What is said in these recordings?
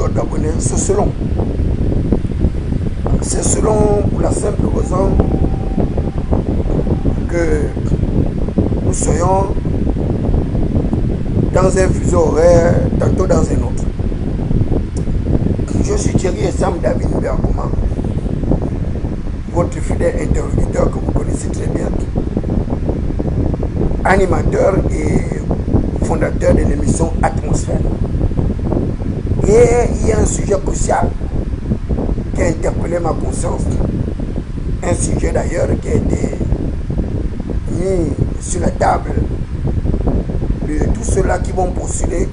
millions d'abonnés, c'est selon. C'est selon pour la simple raison que nous soyons dans un fuseau horaire, tantôt dans un autre. Je suis Thierry et Sam David Bergoma, votre fidèle interlocuteur que vous connaissez très bien, animateur et fondateur de l'émission Atmosphère. Et il y a un sujet crucial qui a interpellé ma conscience, un sujet d'ailleurs qui a été mis sur la table de tous ceux-là qui vont postuler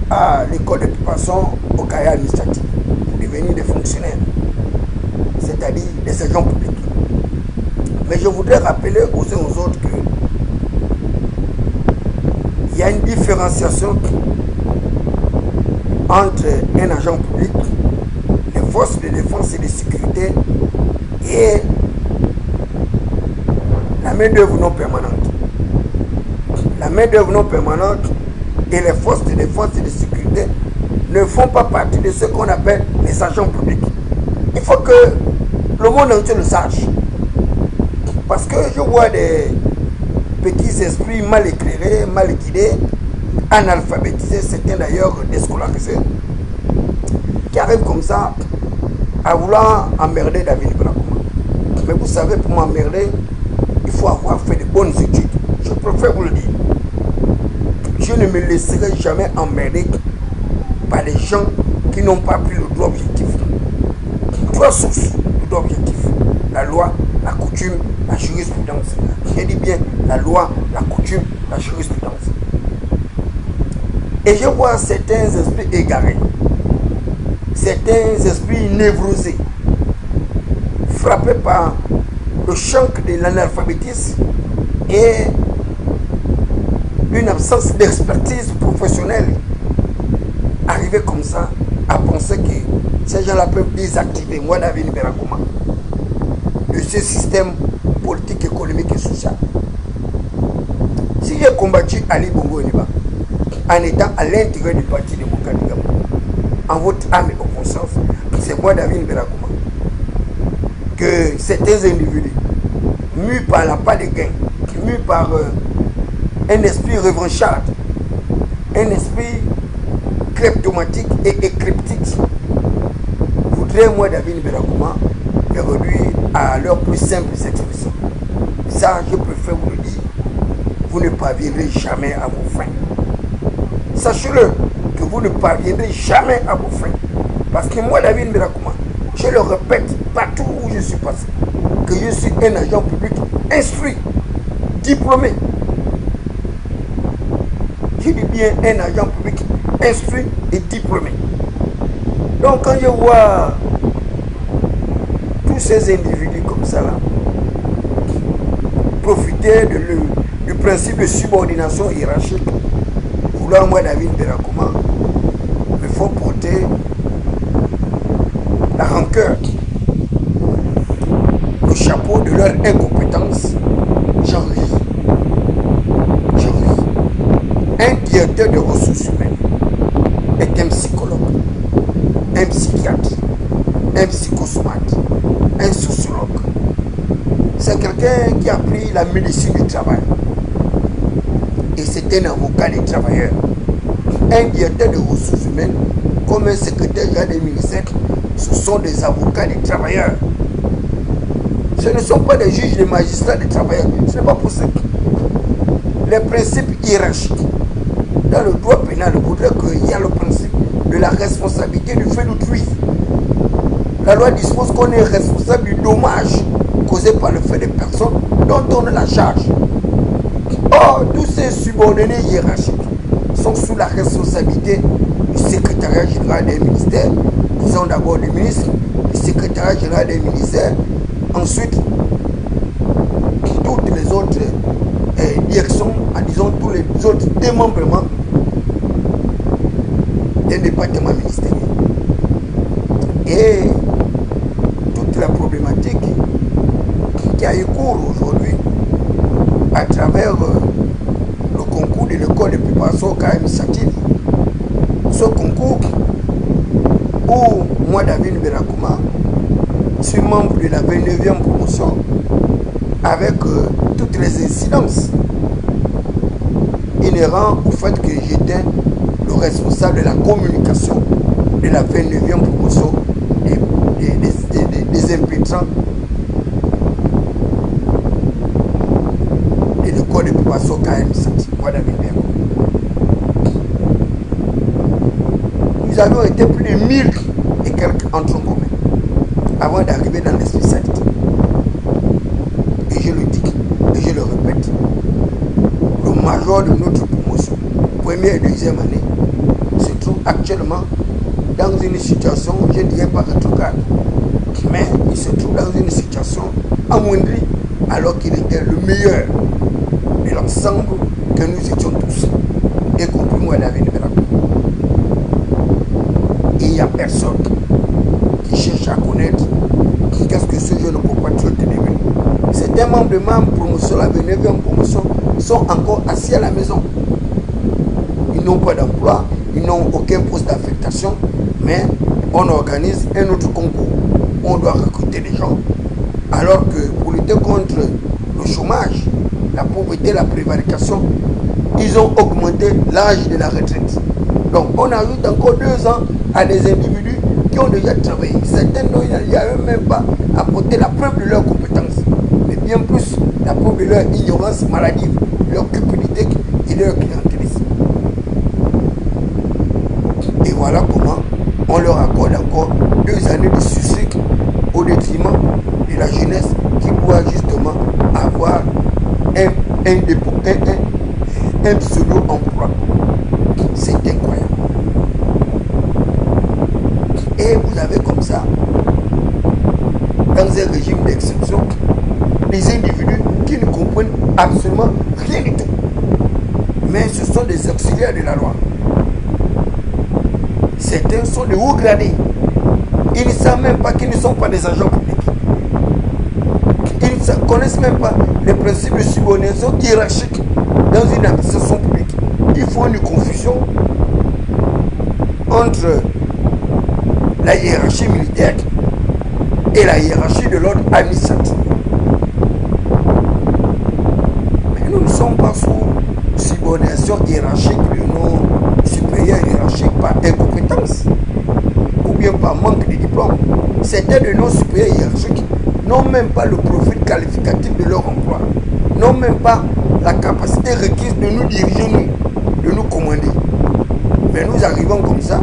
à l'école de préparation au carrière administratif pour devenir des fonctionnaires, c'est-à-dire des agents publics. Mais je voudrais rappeler aux uns aux autres que il y a une différenciation entre un agent public, les forces de défense et de sécurité et la main-d'œuvre non permanente. La main-d'œuvre non permanente et les forces de défense et de sécurité ne font pas partie de ce qu'on appelle les agents publics. Il faut que le monde entier le sache. Parce que je vois des petits esprits mal éclairés, mal guidés, analphabétisés, certains d'ailleurs déscolarisés, qui arrivent comme ça à vouloir emmerder David Bergoma. Mais vous savez, pour m'emmerder, il faut avoir fait de bonnes études. Je préfère vous le dire. Je ne me laisserai jamais emmerder par les gens qui n'ont pas pris le droit objectif. Trois sources du droit objectif: la loi, la coutume, la jurisprudence. Je dis bien la loi, la coutume, la jurisprudence. Et je vois certains esprits égarés, certains esprits névrosés, frappés par le choc de l'analphabétisme et une absence d'expertise professionnelle, arriver comme ça à penser que ces gens-là peuvent désactiver moi, David Bergoma, de ce système politique, économique et social. Si j'ai combattu Ali Bongo Ondimba en étant à l'intérieur du Parti démocratique, en votre âme et conscience, c'est moi, David Bergoma, que certains individus, mus par la part de gain, mus par un esprit revanchard, un esprit kleptomatique et écryptique, voudraient, moi, David Bergoma, les réduire à leur plus simple expression. Ça, je préfère vous le dire, vous ne parviendrez jamais à vos fins. Sachez-le, que vous ne parviendrez jamais à vos fins. Parce que moi, David Bergoma, je le répète partout où je suis passé, que je suis un agent public instruit, diplômé. Je dis bien un agent public instruit et diplômé. Donc quand je vois tous ces individus comme ça là, profiter du principe de subordination hiérarchique, vouloir moi David Bergoma, me faut porter la rancœur, le chapeau de leur incompétence. J'en ris. Un directeur de ressources humaines est un psychologue, un psychiatre, un psychosomate, un sociologue. C'est quelqu'un qui a pris la médecine du travail. Et c'est un avocat des travailleurs. Un directeur de ressources humaines, comme un secrétaire général des ministères, ce sont des avocats des travailleurs. Ce ne sont pas des juges, des magistrats des travailleurs. Ce n'est pas possible. Les principes hiérarchiques dans le droit pénal voudrait qu'il y ait le principe de la responsabilité du fait d'autrui. La loi dispose qu'on est responsable du dommage causé par le fait des personnes dont on a la charge. Or, tous ces subordonnés hiérarchiques sont sous la responsabilité du secrétariat général des ministères, disons d'abord du ministre, du secrétariat général des ministères, ensuite toutes les autres directions, disons tous les autres démembrements d'un département ministériel. Et toute la problématique qui a eu cours aujourd'hui à travers le concours de l'école de préparation au carrière administrative ce concours où moi, David Berakouma, suis membre de la 29e promotion avec toutes les incidences inhérentes au fait que j'étais le responsable de la communication de la 29e promotion des impétrants de l'école de préparation KM Sati. Moi, David Berakouma. Nous avions été plus de 1000 et quelques entrants communs avant d'arriver dans les spécialités. Et je le dis, et je le répète, le major de notre promotion, première et deuxième année, se trouve actuellement dans une situation, je ne dirais pas rétrograde, mais il se trouve dans une situation amoindrie alors qu'il était le meilleur de l'ensemble que nous étions tous, y compris moi, David Berakouma. Et il n'y a personne qui cherche à connaître qu'est-ce que ce jeune compatriote est devenu. Certains membres de ma promotion, la 29e promotion, sont encore assis à la maison. Ils n'ont pas d'emploi, ils n'ont aucun poste d'affectation, mais on organise un autre concours. On doit recruter des gens. Alors que pour lutter contre le chômage, la pauvreté, la prévarication, ils ont augmenté l'âge de la retraite. Donc on ajoute encore 2 ans à des individus qui ont déjà travaillé. Certains dont il n'y a même pas apporté la preuve de leurs compétences, mais bien plus la preuve de leur ignorance maladive, leur cupidité et leur clientélisme. Et voilà comment on leur accorde encore 2 années de suicide au détriment de la jeunesse qui doit justement avoir un pseudo-emploi. C'est incroyable. Et vous avez comme ça, dans un régime d'exception, des individus qui ne comprennent absolument rien du tout. Mais ce sont des auxiliaires de la loi. Certains sont de hauts gradés. Ils ne savent même pas qu'ils ne sont pas des agents publics. Ils ne connaissent même pas les principes de subordination hiérarchique dans une administration publique. Ils font une confusion entre la hiérarchie militaire et la hiérarchie de l'ordre administratif. Mais nous ne sommes pas sous subordination hiérarchique de nos supérieurs hiérarchiques par incompétence ou bien par manque de diplôme. Certains de nos supérieurs hiérarchiques n'ont même pas le profil qualificatif de leur emploi, n'ont même pas la capacité requise de nous diriger, de nous commander. Mais nous arrivons comme ça,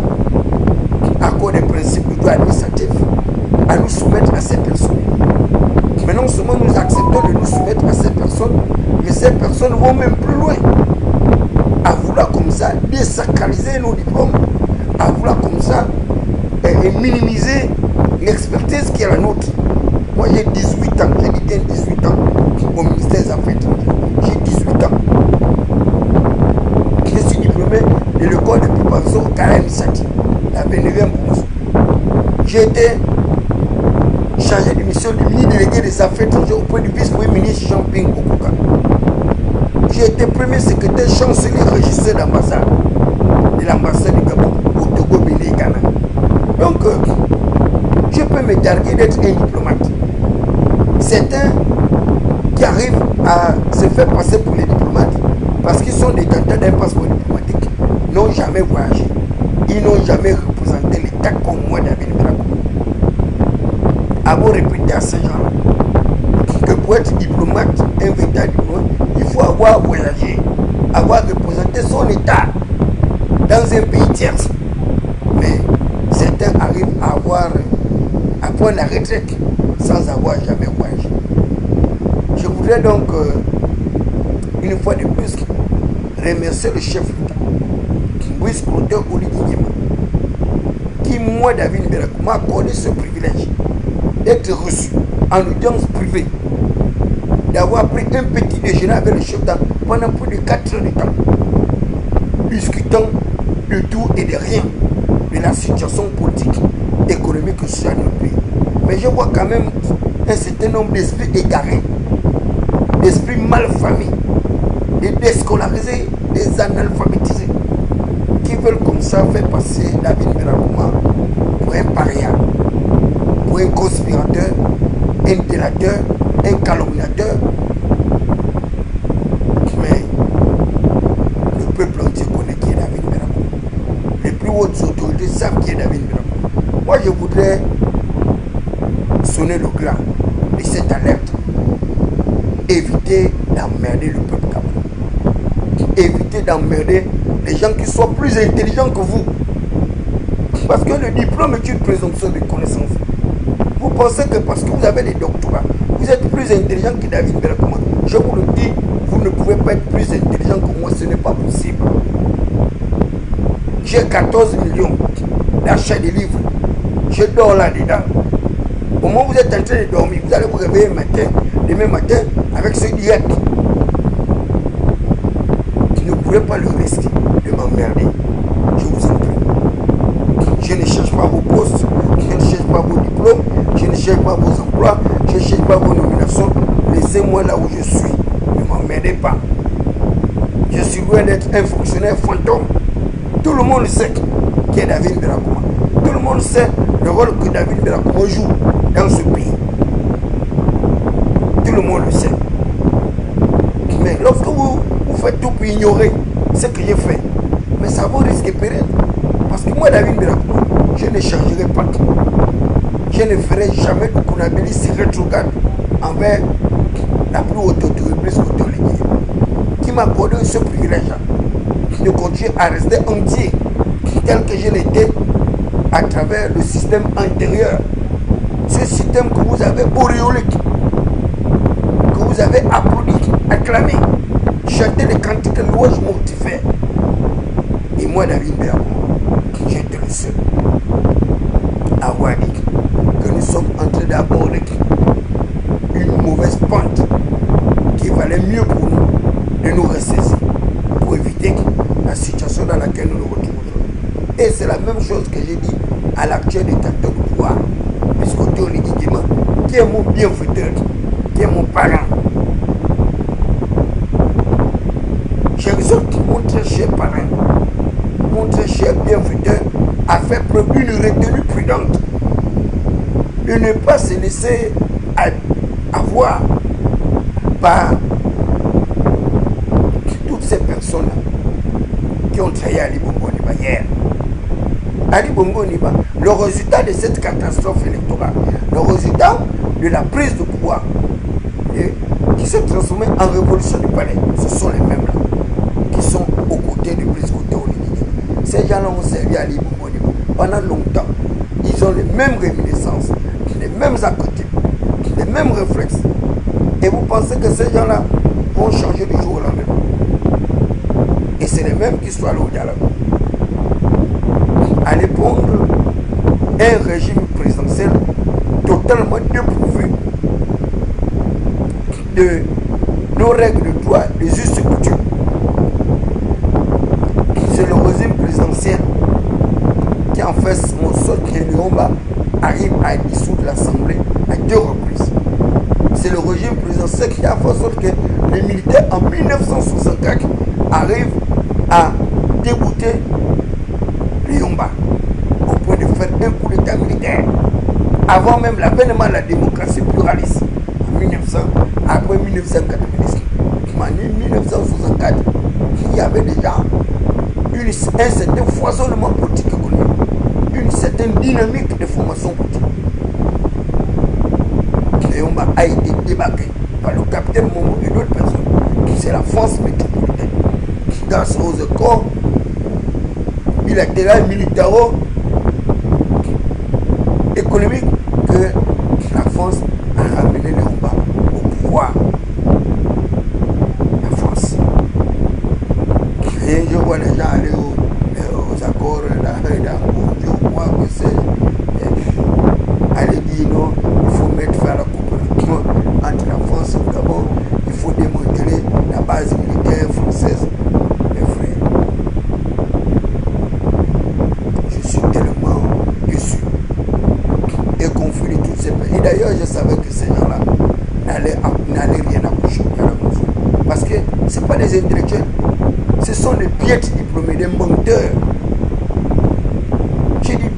à cause des principes du droit administratif, à nous soumettre à ces personnes. Mais non seulement nous acceptons de nous soumettre à ces personnes, mais ces personnes vont même plus loin, à vouloir comme ça désacraliser nos diplômes, à vouloir comme ça minimiser l'expertise qui est la nôtre. Moi j'ai 18 ans, j'ai dit 18 ans au ministère des Affaires étrangères. J'ai 18 ans. Je suis diplômé de l'école de préparation KM Sati, la 29e promotion. J'ai été chargé de mission du ministre délégué des Affaires étrangères auprès du vice-premier ministre Jean-Ping Okuka. J'ai été premier secrétaire chancelier régisseur d'ambassade de l'ambassade du Gabon au Togo, Bénin et Ghana. Donc, je peux me targuer d'être un diplomate. Certains qui arrivent à se faire passer pour les diplomates parce qu'ils sont détenteurs d'un passeport diplomatique n'ont jamais voyagé. Ils n'ont jamais représenté l'État comme moi, David Berakouma. À vous répéter à ces gens-là que pour être diplomate, un véritable diplomate, il faut avoir voyagé, avoir représenté son État dans un pays tiers. Mais certains arrivent à prendre la retraite sans avoir jamais voyagé. Je voudrais donc, une fois de plus, remercier le chef d'État, Brice Clotaire Oligui Nguema, qui, moi, David Berakouma, m'a accordé ce privilège d'être reçu en audience privée, d'avoir pris un petit déjeuner avec le chef d'État pendant plus de 4 heures de temps, discutant de tout et de rien, de la situation politique, économique et sociale de notre pays. Mais je vois quand même un certain nombre d'esprits égarés, d'esprits mal famés, des déscolarisés, des analphabétisés, qui veulent comme ça faire passer David Mbelakouma pour un paria, pour un conspirateur, un délateur, un calomniateur. Mais le peuple entier connaît qui est David Mbelakouma. Les plus hautes autorités savent qui est David Mbelakouma. Moi, je voudrais sonner le glas de cette alerte. Évitez d'emmerder le peuple camerounais. Évitez d'emmerder les gens qui soient plus intelligents que vous. Parce que le diplôme est une présomption de connaissance. Vous pensez que parce que vous avez des doctorats, vous êtes plus intelligent que David Mbelakouma. Je vous le dis, vous ne pouvez pas être plus intelligent que moi, ce n'est pas possible. J'ai 14 millions d'achats de livres. Je dors là-dedans. Au moment où vous êtes en train de dormir, vous allez vous réveiller demain matin avec ce direct. Vous ne pourrez pas le risquer de m'emmerder. Je vous en prie. Je ne cherche pas vos postes, je ne cherche pas vos diplômes, je ne cherche pas vos emplois, je ne cherche pas vos nominations. Laissez-moi là où je suis. Ne m'emmerdez pas. Je suis loin d'être un fonctionnaire fantôme. Tout le monde sait qui est David Mbelakouma. Tout le monde sait le rôle que David Mbelakouma joue dans ce pays. Tout le monde le sait. Mais lorsque vous faites tout pour ignorer ce que j'ai fait, mais ça vous risque péril. Parce que moi, David Mbelakouma, je ne changerai pas. Je ne ferai jamais de conabilité rétrograde envers la plus haute autorité qui m'a accordé ce privilège de continuer à rester entier tel que je l'étais à travers le système antérieur. Ce système que vous avez auréolé, que vous avez applaudi, acclamé, chanté les cantiques de louange mortifères. Et moi, David Mbelakouma, j'étais le seul à avoir dit que nous sommes en train d'aborder une mauvaise pente qui valait mieux pour nous de nous ressaisir pour éviter la situation dans laquelle nous nous retrouvons. Et c'est la même chose que j'ai dit à l'actuel détenteur du pouvoir, puisqu'Otto Oligui-Nguema, qui est mon bienfaiteur, qui est mon parent. J'exhorte mon très cher parrain, mon très cher bienfaiteur, à faire preuve d'une retenue prudente, de ne pas se laisser avoir par toutes ces personnes qui ont trahi Ali Bongo Ondimba hier. Ali Bongo Ondimba, le résultat de cette catastrophe électorale, le résultat de la prise de pouvoir qui s'est transformée en révolution du palais, ce sont les mêmes là qui sont aux côtés du président Oligui-Nguema. Ces gens-là ont servi à Ali Bongo Ondimba pendant longtemps. Ils ont les mêmes réminiscences, les mêmes archétypes, les mêmes réflexes. Et vous pensez que ces gens-là vont changer du jour au lendemain. Et c'est les mêmes qui sont allés au dialogue. À répondre un régime présidentiel totalement dépourvu de nos règles de droit, des justes coutumes. C'est le régime présidentiel qui en fait mon seul Kéliomba arrive à dissoudre l'Assemblée à 2 reprises. C'est le régime présidentiel qui a fait en sorte que les militaires en 1964 arrivent à débouter Yomba au point de faire un coup d'état militaire avant même l'avènement de la démocratie pluraliste en 1900, après 1990. En 1964, il y avait déjà un certain foisonnement politique économique, une certaine dynamique de formation politique. Yomba a été débarqué par le capitaine Momo et d'autres personnes. C'est la France métropolitaine. Grâce aux accords bilatéral, militaro-économique que la France a ramené les Yomba au pouvoir. La France. Et je vois les gens aller aux accords je crois que c'est aller dire non, il faut mettre fin à la coopération entre la France et le Gabon, il faut démanteler la base militaire française. Et d'ailleurs, je savais que ces gens-là n'allaient rien accoucher. Parce que ce n'est pas des intellectuels, ce sont des piètres diplômés, des menteurs.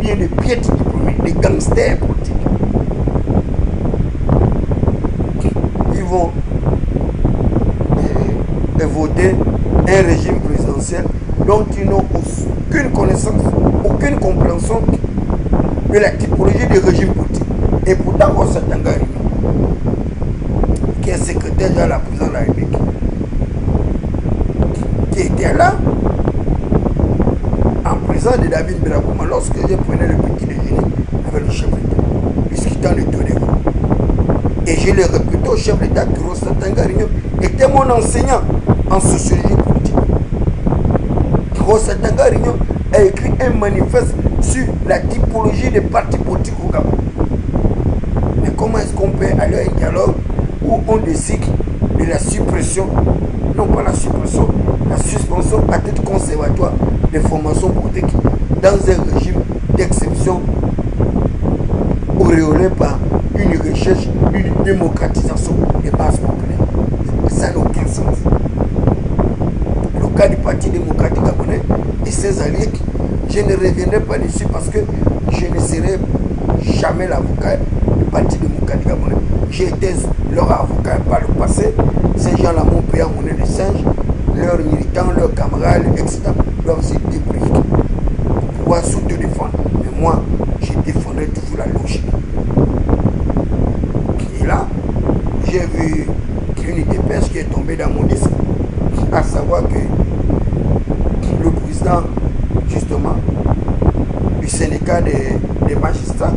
bien des piètres diplômés, des gangsters politiques. Ils vont voter un régime présidentiel dont ils n'ont aucune connaissance, aucune compréhension de la typologie du régime politique. Et pourtant, on s'attend à qui est secrétaire de la présidence de la République, qui était là, en présence de David Birakouma, lorsque je prenais le petit déjeuner avec le chef d'État, discutant de Tolégo. Et je l'ai répété au chef d'État que Rosa Tangarigno était mon enseignant en sociologie politique. Rosa Tangarigno a écrit un manifeste sur la typologie des partis politiques au Gabon. Mais comment est-ce qu'on peut aller à un dialogue où on décide de la suppression, non pas la suppression, la suspension à titre conservatoire des formations politiques dans un régime d'exception auréolé par une recherche, une démocratisation des bases populaires. Ça n'a aucun sens. Le cas du Parti démocratique gabonais et ses alliés, je ne reviendrai pas dessus parce que je ne serai jamais l'avocat du Parti démocratique gabonais. J'ai été leur avocat par le passé. Ces gens-là m'ont payé en monnaie de singe, leurs militants, leurs camarades, etc. doivent se débrouiller pour pouvoir s'auto-défendre. Mais moi, je défendrai toujours la logique. Et là, j'ai vu une dépêche qui est tombée dans mon disque, à savoir que le président, justement, du syndicat des magistrats,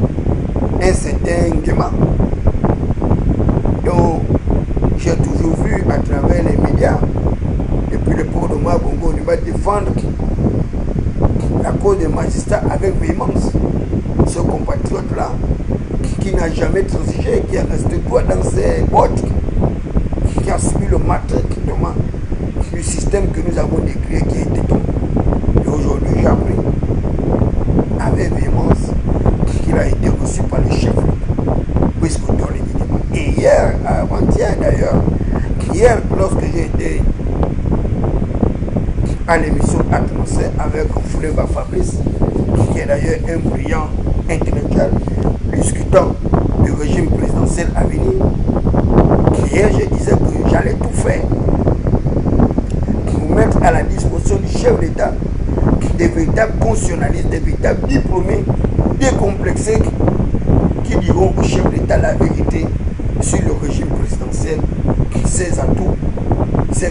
un certain Nguema, dont j'ai toujours vu à travers les médias, depuis le port de Mabongo, il va défendre la cause des magistrats avec véhémence. Ce compatriote-là, qui n'a jamais transigé, qui a resté droit dans ses bottes, qui a subi le matraque du système que nous avons décrit qui a été tombé. Et aujourd'hui, j'ai appris avec véhémence qu'il a été reçu par le chef puisqu'on donne les. Et hier, avant-hier d'ailleurs, hier, lorsque j'ai été à l'émission Atmosphère avec Fouleba Fabrice, qui est d'ailleurs un brillant intellectuel, discutant du régime présidentiel à venir, hier je disais que j'allais tout faire pour mettre à la disposition du chef d'État des véritables constitutionnalistes, des véritables diplômés, décomplexés, qui diront au chef d'État la vérité sur le régime présidentiel, ses atouts, ses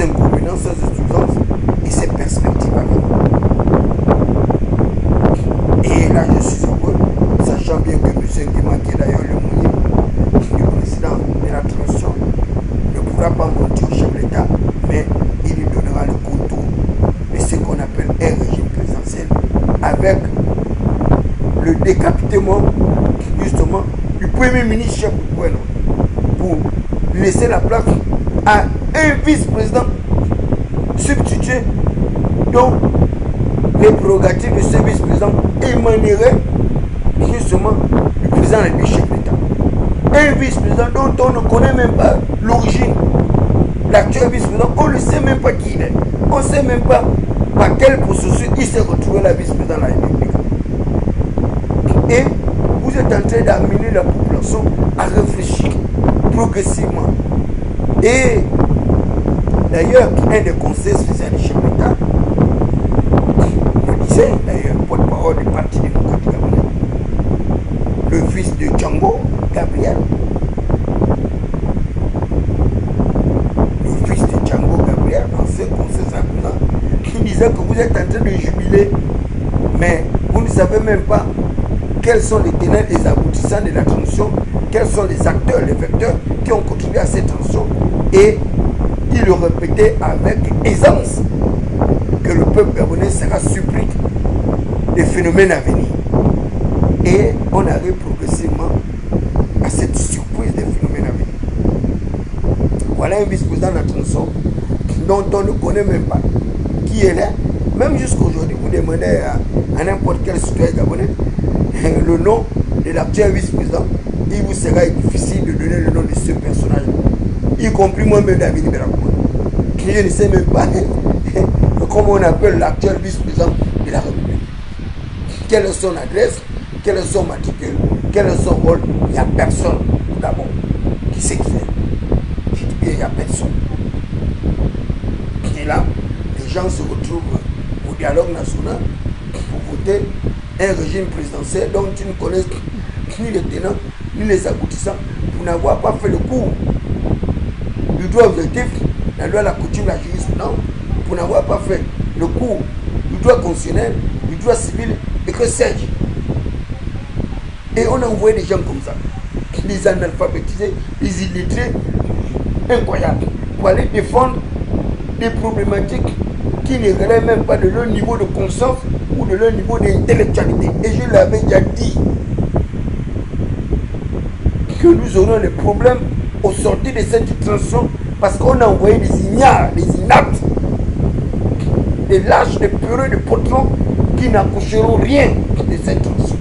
inconvénients, ses insuffisances et ses perspectives à venir. Et là, je suis heureux, sachant bien que M. Nguema, qui est d'ailleurs le moyen du président de la transition, ne pourra pas monter au chef d'État, mais il lui donnera le contour de ce qu'on appelle un régime présidentiel, avec le décapitement, justement, du Premier ministre chef du gouvernement, pour laisser la place à un vice-président substitué dont les prérogatives de ce vice-président émaneraient justement du président et du chef d'État. Un vice-président dont on ne connaît même pas l'origine. L'actuel vice-président, on ne sait même pas qui il est. On ne sait même pas par quel processus il s'est retrouvé la vice-président de la République. Et vous êtes en train d'amener la population à réfléchir progressivement. Et d'ailleurs, un des conseils spéciaux du chef d'État me disait, d'ailleurs, porte-parole du Parti démocratique gabonais, le fils de Django, Gabriel, le fils de Django, Gabriel, ancien conseil spécial, qui disait que vous êtes en train de jubiler, mais vous ne savez même pas quels sont les tenants et les aboutissants de la transition, quels sont les acteurs, les vecteurs qui ont contribué à cette transition. Et il le répétait avec aisance que le peuple gabonais sera surpris des phénomènes à venir. Et on arrive progressivement à cette surprise des phénomènes à venir. Voilà un vice-président de la transition dont on ne connaît même pas qui est là. Même jusqu'aujourd'hui, vous demandez à n'importe quel citoyen gabonais le nom de l'actuel vice-président, il vous sera difficile de donner le nom de ce personnage, y compris moi-même David Birakouma. Je ne sais même pas comment on appelle l'actuel vice-président de la République. quelle est son adresse, quel est son matricule, quel est son rôle. Il n'y a personne, d'abord, qui sait faire. Je dis bien, il n'y a personne. Et là, les gens se retrouvent au dialogue national pour voter un régime présidentiel dont tu ne connais ni les tenants, ni les aboutissants, pour n'avoir pas fait le cours du droit objectif, la loi, la coutume, la jurisprudence, pour n'avoir pas fait le cours du droit constitutionnel, du droit civil, et que sais-je. Et on a envoyé des gens comme ça, les analphabétisés, les illettrés, incroyables, pour aller défendre des problématiques qui ne relèvent même pas de leur niveau de conscience ou de leur niveau d'intellectualité. Et je l'avais déjà dit que nous aurons des problèmes au sortir de cette transition parce qu'on a envoyé des ignares, des inaptes, des lâches, des peureux, des potrons qui n'accoucheront rien de cette transition.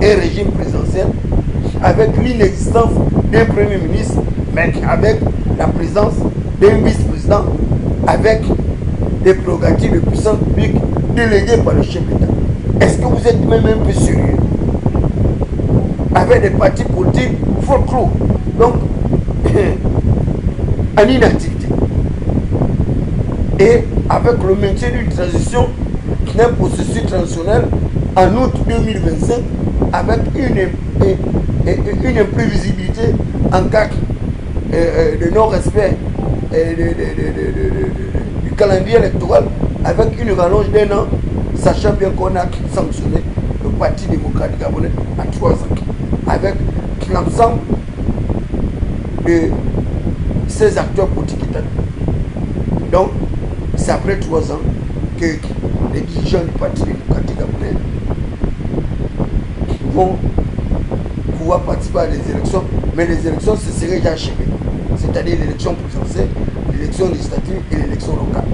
Un régime présidentiel avec l'inexistence d'un premier ministre, mais avec la présence d'un vice-président, avec des prérogatives de puissance publique déléguées par le chef d'État. Est-ce que vous êtes même un peu sérieux? Avec des partis politiques folklore, donc en inactivité. Et avec le maintien d'une transition, d'un processus transitionnel en août 2025, avec une imprévisibilité en cas de non-respect du calendrier électoral, avec une rallonge d'un an, sachant bien qu'on a sanctionné le Parti démocrate gabonais à 3 ans, avec l'ensemble de ces acteurs politiques étatiques. Donc, c'est après 3 ans que les dirigeants du Parti démocratique gabonais vont pouvoir participer à des élections, mais les élections se seraient déjà achevées, c'est-à-dire l'élection présidentielle, l'élection législative et l'élection locale.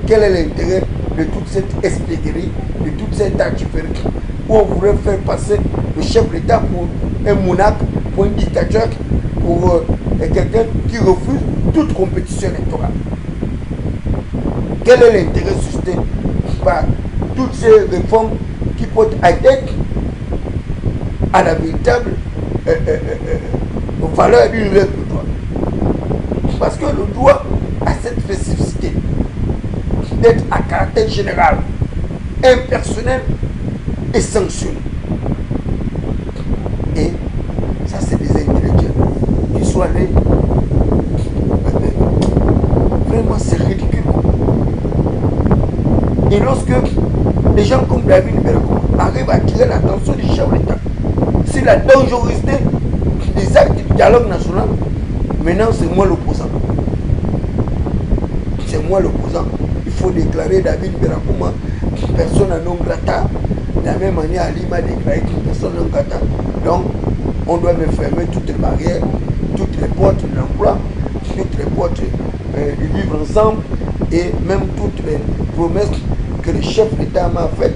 Quel est l'intérêt de toute cette espièglerie, de toute cette artificerie où on voudrait faire passer le chef d'État pour un monarque, pour un dictateur, pour quelqu'un qui refuse toute compétition électorale? Quel est l'intérêt suscité par toutes ces réformes qui portent atteinte à la véritable valeur d'une règle de droit? Parce que le droit a cette spécificité d'être à caractère général, impersonnel et sanctionné. Et ça, c'est des intellectuels qui sont allés. Vraiment, c'est ridicule. Et lorsque les gens comme David Berko arrivent à attirer l'attention du chef d'État sur la dangerosité des actes du dialogue national, maintenant c'est moi l'opposant. C'est moi l'opposant. Il faut déclarer David Berakouma persona non grata. De la même manière, Ali m'a déclaré personne non grata. Donc, on doit me fermer toutes les barrières, toutes les portes de l'emploi, toutes les portes du vivre ensemble et même toutes les promesses que le chef d'État m'a faites.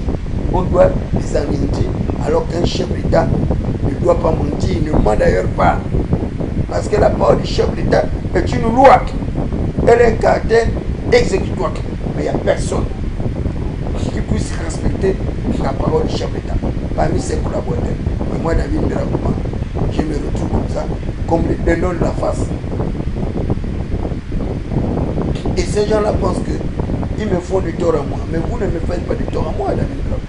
On doit les anéantir. Alors qu'un chef d'État ne doit pas mentir, il ne ment d'ailleurs pas. Parce que la parole du chef d'État est une loi. Elle a un caractère exécutoire. Mais il n'y a personne qui puisse respecter la parole du chef d'État parmi ses collaborateurs. Mais moi, David Berakouma, je me retrouve comme ça, comme le dénon de la face. Et ces gens-là pensent qu'ils me font du tort à moi. Mais vous ne me faites pas du tort à moi, David Berakouma.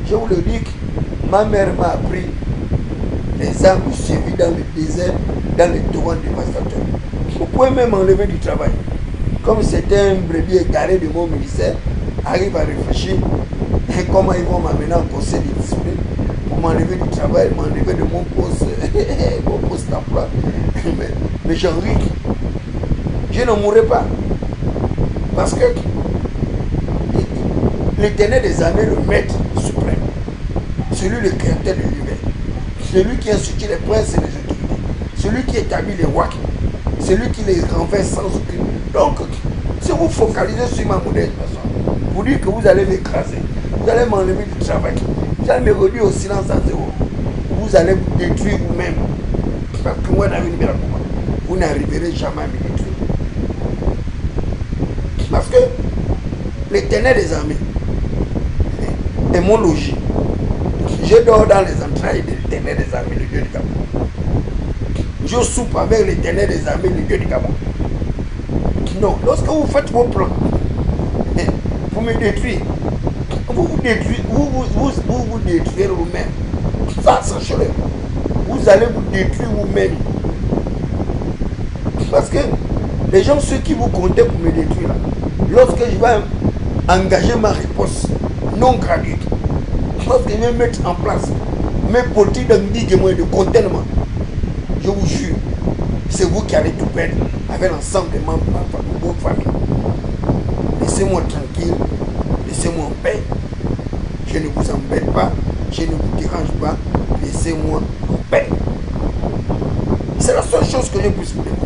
Je vous le dis que ma mère m'a appris les armes suivies dans le désert, dans les torrents dévastateurs. Vous pouvez même enlever du travail. Comme c'était un brebis égaré de mon ministère, arrive à réfléchir et comment ils vont m'amener en conseil de discipline pour m'enlever du travail, m'enlever de mon poste d'emploi. Mais j'en ris. Je ne mourrai pas. Parce que l'Éternel des armées, le maître suprême, celui le créateur de l'univers, celui qui institue les princes et les autorités, celui qui établit les rois, celui qui les renverse sans aucune. Donc, si vous focalisez sur ma modeste personne, vous dites que vous allez m'écraser, vous allez m'enlever du travail, vous allez me réduire au silence à zéro, vous allez vous détruire vous-même. Parce que moi, David Berakouma, vous n'arriverez jamais à me détruire. Parce que l'Éternel des armées, et mon logis. Je dors dans les entrailles de l'Éternel des armées, le Dieu du Gabon. Je soupe avec l'Éternel des armées, le Dieu du Gabon. Non, lorsque vous faites vos plans, vous me détruisez. Vous vous détruisez, vous détruisez vous-même. Ça, sachez-le. Vous allez vous détruire vous-même. Parce que les gens, ceux qui vous comptaient pour me détruire, là, lorsque je vais engager ma réponse non gratuite, lorsque je vais mettre en place mes politiques de contentement, je vous jure, c'est vous qui allez tout perdre avec l'ensemble des membres de votre famille. Laissez-moi tranquille, laissez-moi en paix. Je ne vous embête pas, je ne vous dérange pas, laissez-moi en paix. C'est la seule chose que je puisse vous demander.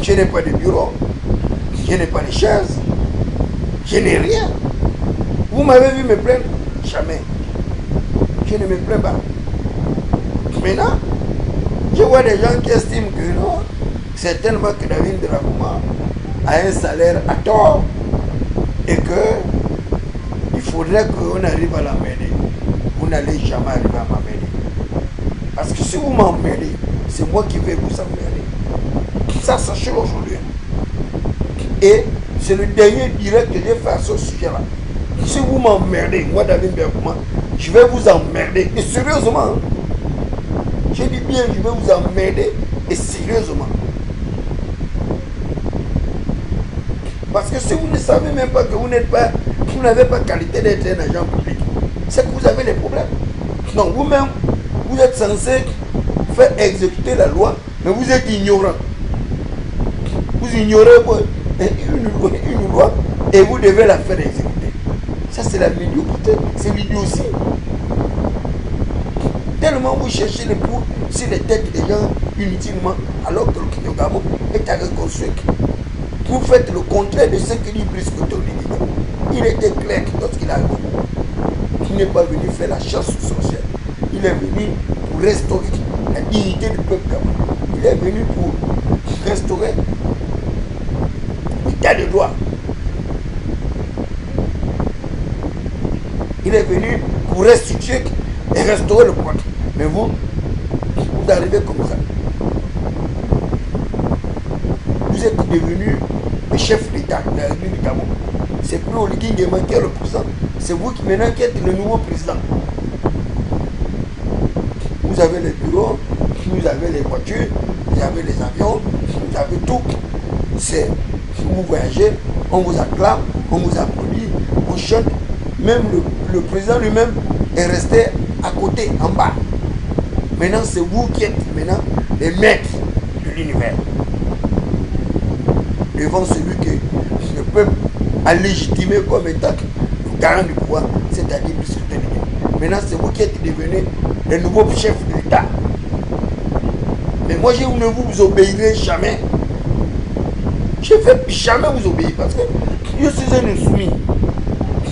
Je n'ai pas de bureau, je n'ai pas de chaise, je n'ai rien. Vous m'avez vu me plaindre? Jamais. Je ne me plains pas. Maintenant, je vois des gens qui estiment que non, c'est tellement que David Dramama a un salaire à tort et que il faudrait qu'on arrive à l'emmerder. Vous n'allez jamais arriver à m'emmerder. Parce que si vous m'emmerdez, c'est moi qui vais vous emmerder. Ça, sachez-le aujourd'hui. Et c'est le dernier direct que j'ai fait à ce sujet-là. Si vous m'emmerdez, moi David Dramama, je vais vous emmerder. Et sérieusement, je dis bien, je vais vous emmerder. Et sérieusement. Parce que si vous ne savez même pas que vous n'avez pas qualité d'être un agent public, c'est que vous avez des problèmes. Non, vous-même, vous êtes censé faire exécuter la loi, mais vous êtes ignorant. Vous ignorez une loi et vous devez la faire exécuter. Ça, c'est la médiocrité, c'est l'idiotie. Tellement vous cherchez les poux sur les têtes des gens inutilement, alors que le Kinyogamo est à reconstruire. Vous faites le contraire de ce que dit Brice Koto. Il était clair que lorsqu'il a dit, il n'est pas venu faire la chasse aux sorcières. Il est venu pour restaurer la dignité du peuple Gabon. Il est venu pour restaurer l'état de droit. Il est venu pour restituer et restaurer le peuple. Mais vous arrivez comme ça. Vous êtes devenu le chef d'État de la République du Gabon. C'est plus Oligui Nguema qui est le président. C'est vous qui maintenant qui êtes le nouveau président. Vous avez les bureaux, vous avez les voitures, vous avez les avions, vous avez tout. Vous voyagez, on vous acclame, on vous applaudit, on chante. Même le président lui-même est resté à côté, en bas. Maintenant, c'est vous qui êtes maintenant les maîtres de l'univers. Devant celui que le peuple a légitimé comme étant le garant du pouvoir, c'est-à-dire le sultan. Maintenant, c'est vous qui êtes devenus le nouveau chef de l'État. Mais moi, je ne vous obéirai jamais. Je ne vais jamais vous obéir parce que je suis un insoumis.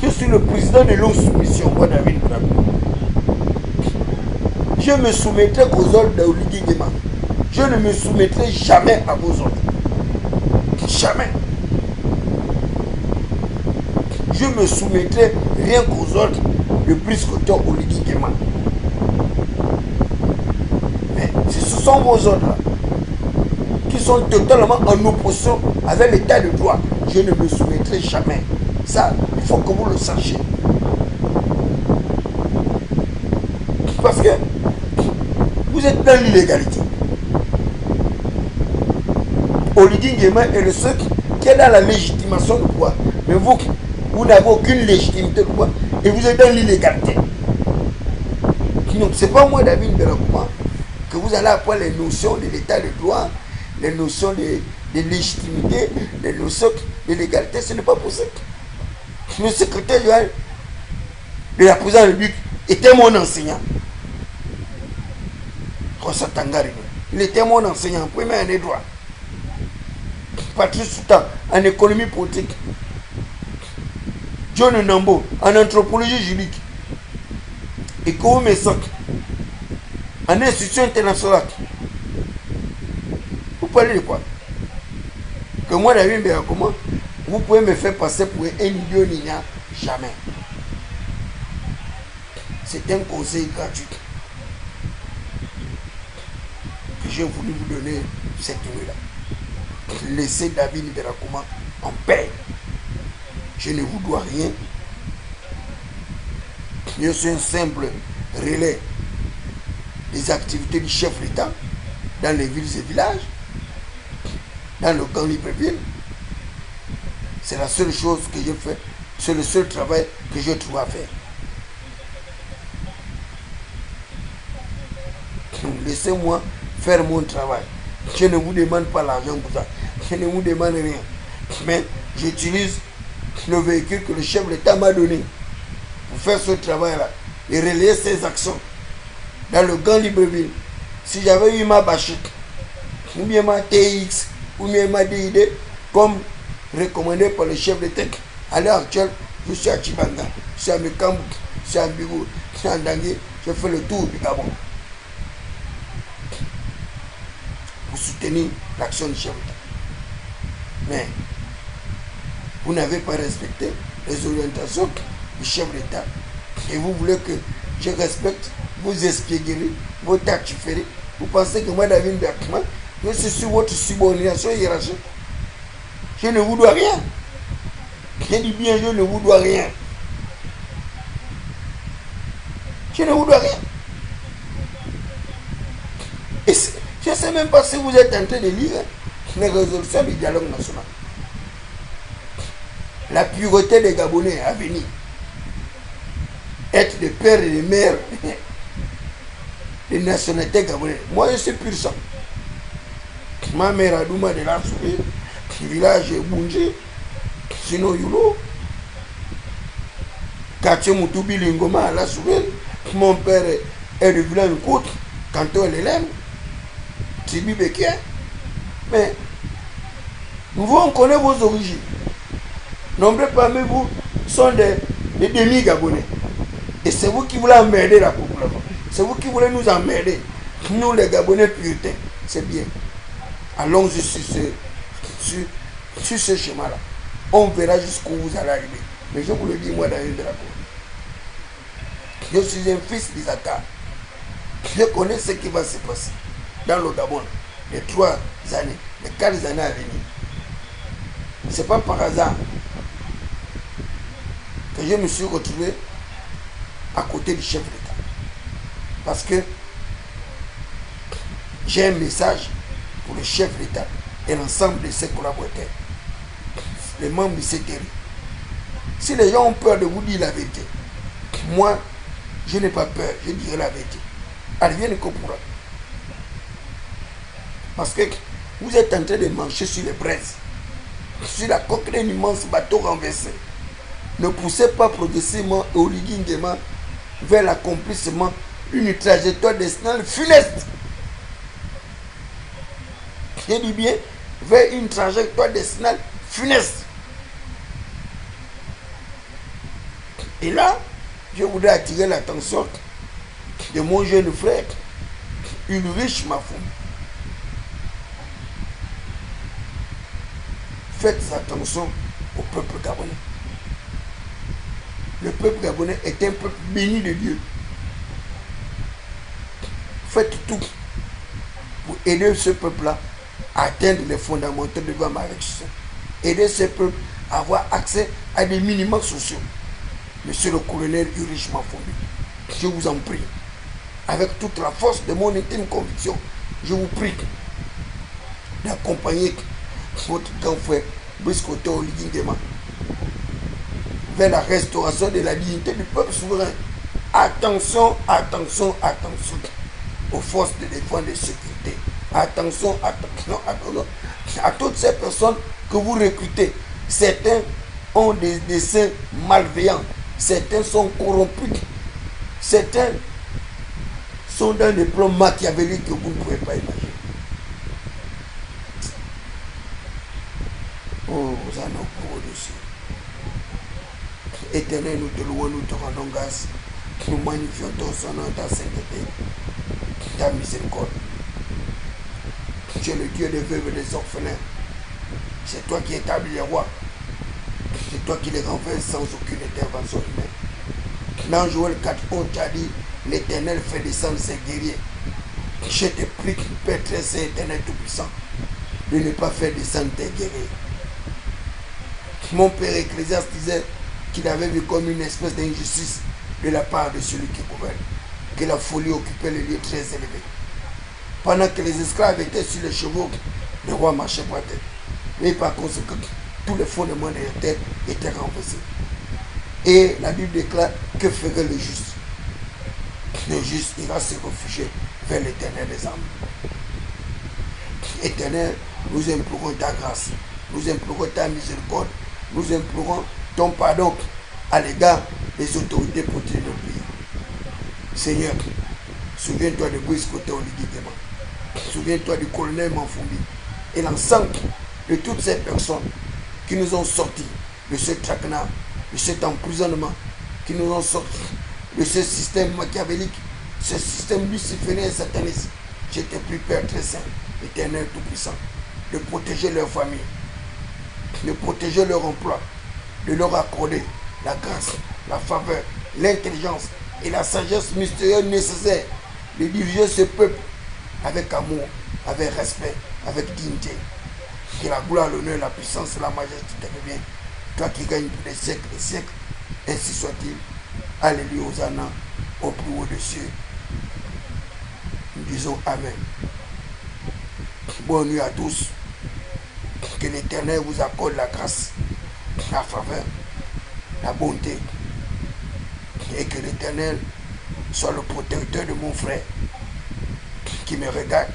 Je suis le président de l'Onsoumission, moi, David Dramama. Je me soumettrai aux ordres d'Oligui Nguema. Je ne me soumettrai jamais à vos ordres. Jamais. Je me soumettrai rien qu'aux ordres de Brice Koto Oligui Nguema. Mais ce sont vos ordres-là qui sont totalement en opposition avec l'état de droit. Je ne me soumettrai jamais. Ça, il faut que vous le sachiez. Parce que vous êtes dans l'illégalité. Oligui Nguema est le seul qui est dans la légitimation du pouvoir. Mais vous n'avez aucune légitimité de pouvoir et vous êtes dans l'illégalité. Donc, ce n'est pas moi, David Dramama, que vous allez apprendre les notions de l'état de droit, les notions de légitimité, les notions de légalité. Ce n'est pas possible. Le secrétaire général de la présidence de la République était mon enseignant. Il était mon enseignant, premier année droit. Patrice Soutan, en économie politique. John Nambo, en anthropologie juridique. Et Koume Mesok, en institution internationale. Vous parlez de quoi? Que moi, David Dramama, vous pouvez me faire passer pour un idiot, jamais. C'est un conseil gratuit que j'ai voulu vous donner cette nuit-là. Laissez David Berakuma en paix. Je ne vous dois rien. Je suis un simple relais des activités du chef d'État dans les villes et villages, dans le camp Libreville. C'est la seule chose que je fais. C'est le seul travail que je trouve à faire. Laissez-moi faire mon travail. Je ne vous demande pas l'argent pour ça. Je ne vous demande rien. Mais j'utilise le véhicule que le chef de l'État m'a donné pour faire ce travail-là et relayer ses actions dans le Grand Libreville. Si j'avais eu ma bâchette, ou bien ma TX, ou bien ma DID, comme recommandé par le chef de l'État, à l'heure actuelle, je suis à Chibanga, je suis à Mekambu, je suis à Mbigou, je suis à Ndangé, je fais le tour du Gabon pour soutenir l'action du chef de l'État. Mais vous n'avez pas respecté les orientations du chef de l'État et vous voulez que je respecte vos espiègleries, vos tactiféries. Vous pensez que moi, David Berakuma, je suis sur votre subordination hiérarchique. Je ne vous dois rien. Je dis bien, je ne vous dois rien. Je ne vous dois rien. Et je ne sais même pas si vous êtes en train de lire les résolutions du dialogue national. La pureté des Gabonais à venir. Être des pères et des mères des nationalités gabonaises. Moi, je suis pur sang. Ma mère a Douma de la Soubé, village Bunji, sinon Yulo, quartier Moutoubi Lingoma à la Soubé. Mon père est de village Côte, canton Lélème, Tibi Beké. Mais nous voulons connaître vos origines. Nombreux parmi vous sont des demi-Gabonais. Et c'est vous qui voulez emmerder la population. C'est vous qui voulez nous emmerder. Nous, les Gabonais puritains, c'est bien. Allons-y sur ce chemin-là. On verra jusqu'où vous allez arriver. Mais je vous le dis, moi, dans une drapeau. Je suis un fils d'Isaac. Je connais ce qui va se passer dans le Gabon. Les 3 années, les 4 années à venir. Ce n'est pas par hasard que je me suis retrouvé à côté du chef de l'État. Parce que j'ai un message pour le chef de l'État et l'ensemble de ses collaborateurs, les membres du CTRI. Si les gens ont peur de vous dire la vérité, moi, je n'ai pas peur, je dirai la vérité. Advienne que pourra. Parce que vous êtes en train de marcher sur les braises, sur la coque d'un immense bateau renversé. Ne poussez pas progressivement et oliguement vers l'accomplissement d'une trajectoire destinale funeste. Je dis bien, vers une trajectoire destinale funeste. Et là, je voudrais attirer l'attention de mon jeune frère, Ulrich Mafoum. Faites attention au peuple gabonais. Le peuple gabonais est un peuple béni de Dieu. Faites tout pour aider ce peuple-là à atteindre les fondamentaux de ma réussite. Aider ce peuple à avoir accès à des minima sociaux. Monsieur le colonel Ulrich Mafoum, je vous en prie, avec toute la force de mon intime conviction, je vous prie d'accompagner votre grand frère Briskoto Oligindema vers la restauration de la dignité du peuple souverain. Attention, attention, attention aux forces de défense et de sécurité. Attention, attention, attention à toutes ces personnes que vous recrutez. Certains ont des desseins malveillants. Certains sont corrompus. Certains sont dans des plans machiavéliques que vous ne pouvez pas imaginer. Oh, vous en avez beaucoup dessus. Éternel, nous te louons, nous te rendons grâce. Nous magnifions ton son nom, ta sainteté, ta miséricorde. Tu es le Dieu des veuves et des orphelins. C'est toi qui établis les rois. C'est toi qui les renverses sans aucune intervention humaine. Dans Joël 4, on t'a dit, l'Éternel fait descendre ses guerriers. Je te prie, Père très saint, Éternel Tout-Puissant, de ne pas faire descendre tes guerriers. Mon père Ecclésiaste disait qu'il avait vu comme une espèce d'injustice de la part de celui qui gouverne, que la folie occupait les lieux très élevés. Pendant que les esclaves étaient sur les chevaux, le roi marchait par terre. Mais par conséquent, tous les fondements de la terre étaient renversés. Et la Bible déclare que ferait le juste. Le juste ira se réfugier vers l'Éternel des armées. Éternel, nous implorons ta grâce, nous implorons ta miséricorde, nous implorons ton pardon à l'égard des autorités protégées de notre pays. Seigneur, souviens-toi de Brice Côté Oligidema, souviens-toi du colonel Manfumbi et l'ensemble de toutes ces personnes qui nous ont sortis de ce traquenard, de cet emprisonnement, qui nous ont sortis de ce système machiavélique, ce système luciférien et sataniste. Je te prie, Père très saint, Éternel Tout-Puissant, de protéger leur famille, de protéger leur emploi, de leur accorder la grâce, la faveur, l'intelligence et la sagesse mystérieuse nécessaire de diriger ce peuple avec amour, avec respect, avec dignité. Que la gloire, l'honneur, la puissance et la majesté te reviennent, toi qui gagnes pour des siècles et des siècles, ainsi soit-il. Alléluia, Hosanna, au plus haut des cieux. Nous disons Amen. Bonne nuit à tous. Que l'Éternel vous accorde la grâce, la faveur, la bonté. Et que l'Éternel soit le protecteur de mon frère qui me regarde.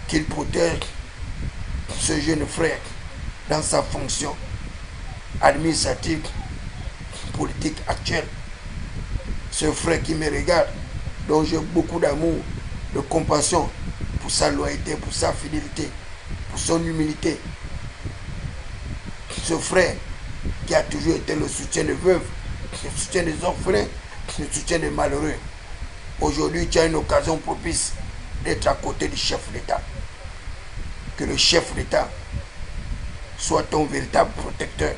Qu'il protège ce jeune frère dans sa fonction administrative, politique actuelle. Ce frère qui me regarde, dont j'ai beaucoup d'amour, de compassion pour sa loyauté, pour sa fidélité, pour son humilité. Ce frère qui a toujours été le soutien des veuves, le soutien des orphelins, le soutien des malheureux. Aujourd'hui, tu as une occasion propice d'être à côté du chef d'État. Que le chef d'État soit ton véritable protecteur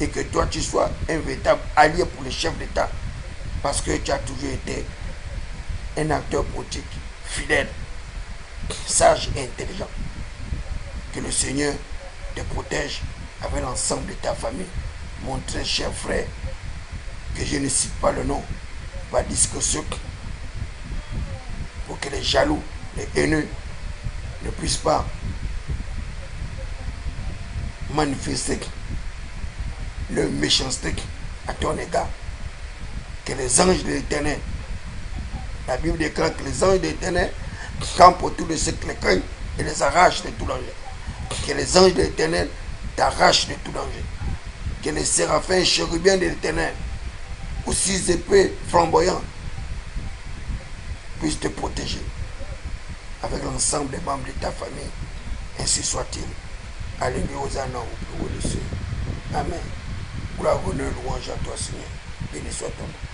et que toi tu sois un véritable allié pour le chef d'État parce que tu as toujours été un acteur politique fidèle, sage et intelligent. Que le Seigneur te protège avec l'ensemble de ta famille. Mon très cher frère, que je ne cite pas le nom, va discussion pour que les jaloux, les haineux ne puissent pas manifester leur méchanceté à ton égard. Que les anges de l'Éternel, la Bible déclare que les anges de l'Éternel campent autour de ceux qui les craignent et les arrachent de tout danger. Que les anges de l'Éternel t'arrachent de tout danger. Que les séraphins et chérubins de l'Éternel, aussi épais, flamboyants, puissent te protéger avec l'ensemble des membres de ta famille. Ainsi soit-il. Alléluia, Hosanna, au plus haut des cieux. Amen. Gloire, honneur, louange à toi, Seigneur. Béni soit ton nom.